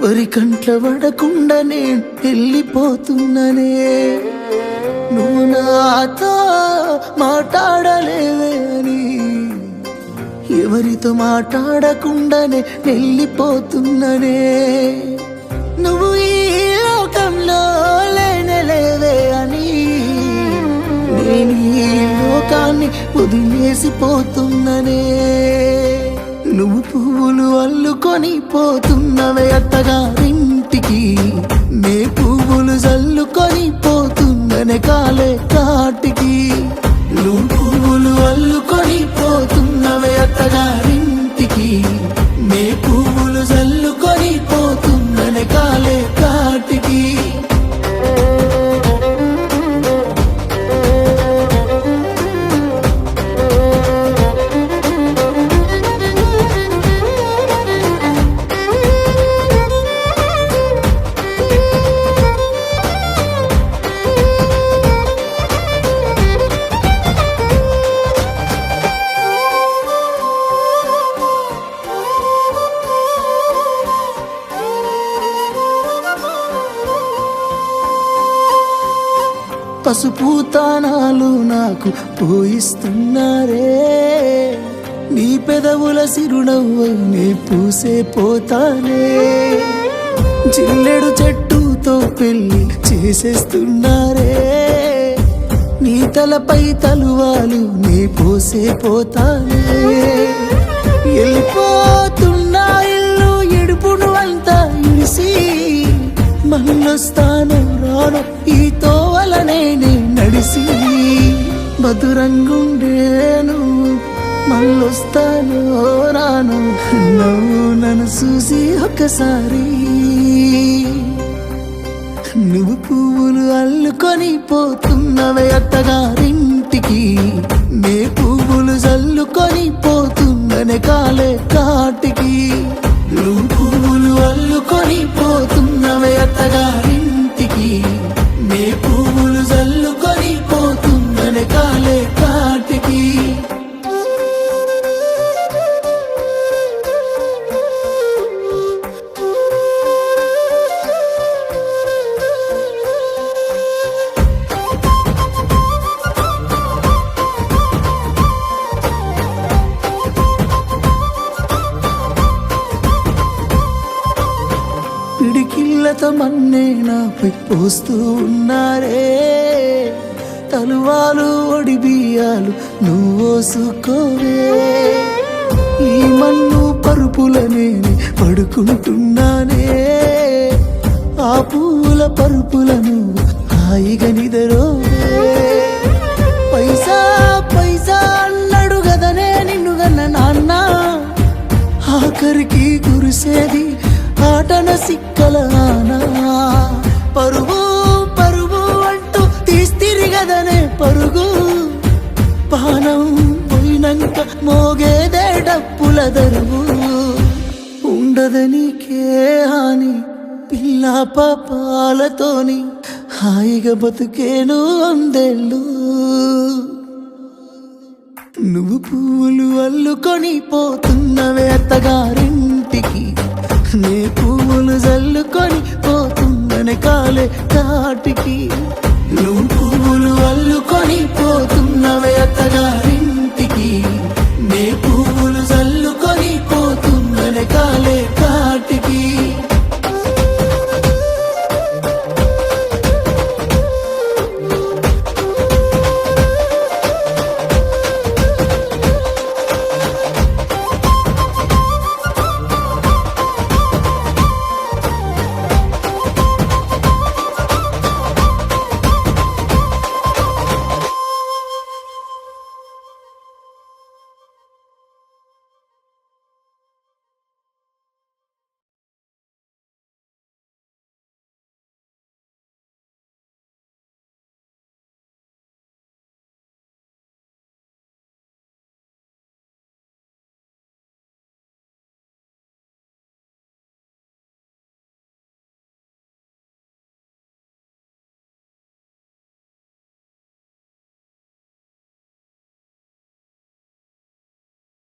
ఎవరి కంట్ల పడకుండా నేను వెళ్ళిపోతున్ననే. నువ్వు నాతో మాట్లాడలేవే అని ఎవరితో మాట్లాడకుండానే వెళ్ళిపోతున్ననే. నువ్వు ఈ లోకంలో లేనలేవే అని నేను ఈ లోకాన్ని వదిలేసిపోతున్ననే. నువ్వు పువ్వులు అల్లుకొని పోతున్నవే అత్తగారింటికి, నే పువ్వులు జల్లుకొని పోతున్ననే కాలే కాటికి. నువ్వు పువ్వులు అల్లుకొని పోతున్నవే అత్తగారింటికి, నే పువ్వులు జల్లుకొని పోతున్ననే కాలే కాటికి. పసుపు తానాలు నాకు పోయిస్తున్నారే, నీ పెదవుల సిరునవ్వై నే పూసే పోతానే. జిల్లెడు చెట్టుతో పెళ్లి చేసేస్తున్నారే, నీ తలపై తలువాలు నే పోసే పోతానే. వెళ్ళిపోతున్నా ఇల్లు ఎడుపును అంతా ఇడిసి, మళ్ళొస్తాను రాను ఈ తోవలనే నడిసి. మధురంగుండేను మళ్ళొస్తాను రాను, నువ్వు నన్ను చూసి ఒకసారి. నువ్వు పువ్వులు అల్లుకొని పోతున్నవే అత్తగారింటికి, నే పువ్వులు జల్లుకొని పోతున్ననే కాలే కాటికి. నువ్వు పువ్వులు అల్లుకొని పోతున్నవే అత్తగారింటికి, నే పువ్వులు జల్లుకొని పోతున్ననే కాలే కాటికి. పిడికిళ్ళతో మన్నే నాపై పోస్తూ ఉన్నారే, తలువాలు ఒడి బియ్యాలు నువ్వోసుకోవే. ఈ మన్ను పరుపులనే పడుకుంటున్నానే, ఆ పూల పరుపులను హాయిగా నిదరోవే. పైసా పైసా అన్నాడు గదనే నిన్ను గన్న నాన్న, ఆఖరికి కురిసేది ఆటన సిక్కలానా. పరుగు పరుగు అంటూ తీస్తిరిగదనే పరుగు, పానం పోయినంక మోగేదే డప్పుల దరువు. ఉండదనికే హాని పిల్ల పాపాలతోని, హాయిగా బతుకేను వందేళ్ళు. నువ్వు పువ్వులు అల్లుకొని పోతున్నవే అత్తగారింటికి, నే పువ్వులు జల్లుకొని పోతున్ననే కాలే కాటికి. నువ్వు పువ్వులు అల్లుకొని పోతున్నవే అత్తగారి